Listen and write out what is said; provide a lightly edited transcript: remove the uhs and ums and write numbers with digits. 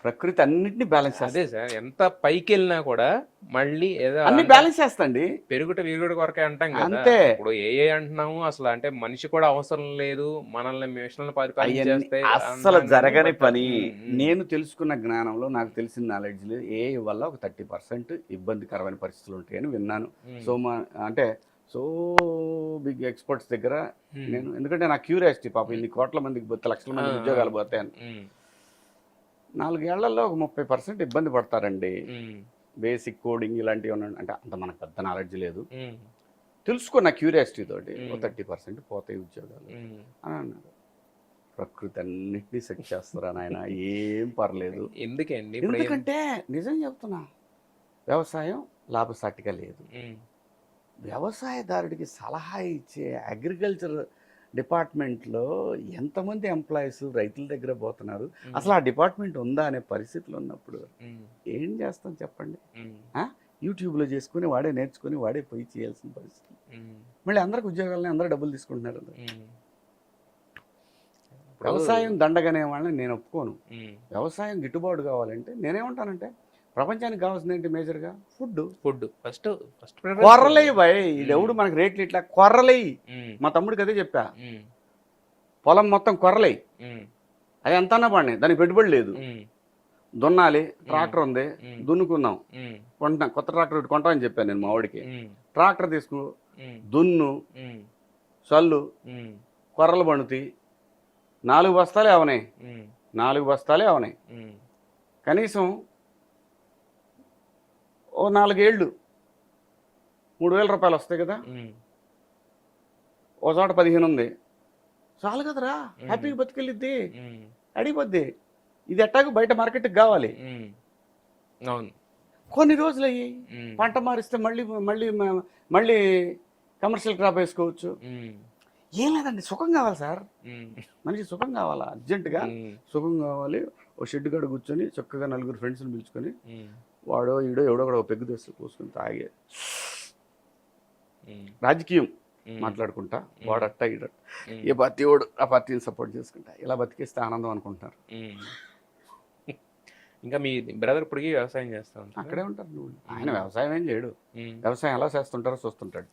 ప్రకృతి అన్నింటినీ బ్యాలెన్స్ అదే చేస్తుంది. సార్, ఎంత పైకి వెళ్ళినా కూడా మళ్ళీ ఏదో అన్ని అంటే బ్యాలెన్స్ చేస్తండి. పెరుగుట విరుగుడు కొరకే అంటాం కదా. అంతే. ఇప్పుడు ఏ అంటున్నాము అసలు, అంటే మనిషి కూడా అవసరం లేదు, మనల్ని మిషన్లు అవన్నీ పరిపాలించేస్తే అస్సలు అంటాం కానీ జరగని పని. ఉమ్, నేను తెలుసుకున్న జ్ఞానంలో నాకు తెలిసిన నాలెడ్జ్లో వల్ల ఒక 30% ఇబ్బందికరమైన పరిస్థితులు ఉంటాయని విన్నాను. ఉమ్, సో అంటే సో బిగ్ ఎక్స్పర్ట్స్ దగ్గర ఉమ్, నేను, ఎందుకంటే నా క్యూరియాసిటీ, పాపం ఇన్ని కోట్ల మందికి పోతే, లక్షల ఆ, మందికి ఉద్యోగాలు పోతాయని. ఉమ్, 4 ఏళ్లలో ఒక 30% ఇబ్బంది పడతారండి. ఉమ్, బేసిక్ కోడింగ్ ఇలాంటివి ఉన్నాయి అంటే అంత మనకు పెద్ద నాలెడ్జ్ లేదు, ఉమ్, తెలుసుకున్న క్యూరియాసిటీ తోటి ఒక 30% పోతాయి ఉద్యోగాలు ఉమ్. అని అన్నారు. ప్రకృతి అన్నింటినీ సెట్ చేస్తారా నాయన, ఏం పర్లేదు. ఎందుకండి ఇప్పుడు ఎందుకంటే నిజం చెప్తున్నా, వ్యవసాయం లాభసాటిగా లేదు. వ్యవసాయదారుడికి సలహా ఇచ్చే అగ్రికల్చర్ డిపార్ట్మెంట్లో ఎంతమంది ఎంప్లాయీస్ రైతుల దగ్గర పోతున్నారు, అసలు ఆ డిపార్ట్మెంట్ ఉందా అనే పరిస్థితులు ఉన్నప్పుడు ఏం చేస్తాం చెప్పండి. యూట్యూబ్లో చేసుకుని వాడే నేర్చుకుని వాడే పోయి చేయాల్సిన పరిస్థితి. మళ్ళీ అందరికి ఉద్యోగాలని అందరూ డబ్బులు తీసుకుంటున్నారు. వ్యవసాయం దండగనే వాళ్ళని నేను ఒప్పుకోను. వ్యవసాయం గిట్టుబాటు కావాలంటే నేనేమంటానంటే, ప్రపంచానికి కావాల్సింది ఏంటి మేజర్గా? ఫుడ్. ఫస్ట్ కొర్రలేయి బాయ్, ఎవడు మనకి రేట్లు ఇట్లా కొర్రలేయి. మా తమ్ముడికి అదే చెప్పా, పొలం మొత్తం కొర్రలేయి, అది ఎంతన్నా పడినాయి, దానికి పెట్టుబడి లేదు. దున్నాలి, ట్రాక్టర్ ఉంది, దున్నుకుందాం, కొంటాం, కొత్త ట్రాక్టర్ ఒకటి కొంటామని చెప్పాను నేను మా వాడికి. ట్రాక్టర్ తీసుకు, దున్ను, చల్లు, కొర్రలు పండుతాయి, 4 బస్తాలే అవనాయి, 4 బస్తాలే అవనాయి. కనీసం ఓ 4 ఏళ్ళు 3,000 రూపాయలు వస్తాయి కదా. ఓ చోట 15 ఉంది, చాలు కదరా, హ్యాపీగా బతికెళ్ళిద్ది, అడిగిపోద్ది. ఇది ఎట్టాగు బయట మార్కెట్కి కావాలి. కొన్ని రోజులు అయ్యి పంట మారిస్తే మళ్ళీ మళ్ళీ మళ్ళీ కమర్షియల్ క్రాప్ వేసుకోవచ్చు. ఏం లేదండి, సుఖం కావాలి సార్, మనిషి సుఖం కావాలా, అర్జెంటుగా సుఖం కావాలి. ఓ షెడ్ కాడ కూర్చొని చక్కగా 4 ఫ్రెండ్స్ని పిలుచుకొని, వాడో ఈడో ఎవడో కూడా పెగ్గు తెస్తూ కూర్చుని తాగే రాజకీయం మాట్లాడుకుంటా, వాడట్ట ఈడట్ట, ఏ పార్టీ వాడు ఆ పార్టీని సపోర్ట్ చేసుకుంటా, ఇలా బతికేస్తే ఆనందం అనుకుంటున్నారు. ఇంకా మీ బ్రదర్ ఇప్పటికీ వ్యవసాయం చేస్తా ఉంటారు? అక్కడే ఉంటారు. నువ్వు ఆయన వ్యవసాయం ఏం చేయడు, వ్యవసాయం ఎలా చేస్తుంటారో చూస్తుంటాడు.